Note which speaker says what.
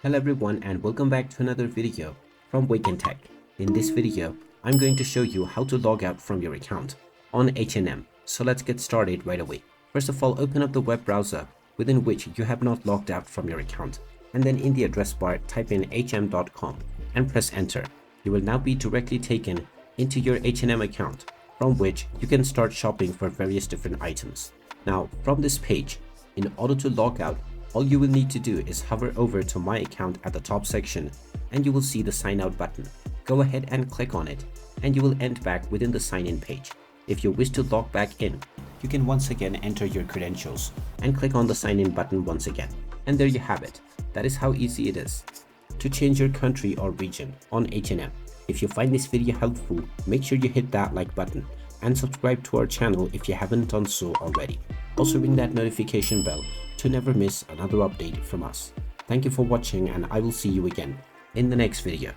Speaker 1: Hello everyone and welcome back to another video from Wake&Tech. In this video, I'm going to show you how to log out from your account on H&M. So let's get started right away. First of all, open up the web browser within which you have not logged out from your account. And then in the address bar, type in hm.com and press enter. You will now be directly taken into your H&M account from which you can start shopping for various different items. Now, from this page, in order to log out, all you will need to do is hover over to My Account at the top section and you will see the Sign Out button. Go ahead and click on it and you will end back within the sign in page. If you wish to log back in, you can once again enter your credentials and click on the sign in button once again. And there you have it. That is how easy it is to change your country or region on H&M. If you find this video helpful, make sure you hit that like button and subscribe to our channel if you haven't done so already. Also ring that notification bell to never miss another update from us. Thank you for watching and I will see you again in the next video.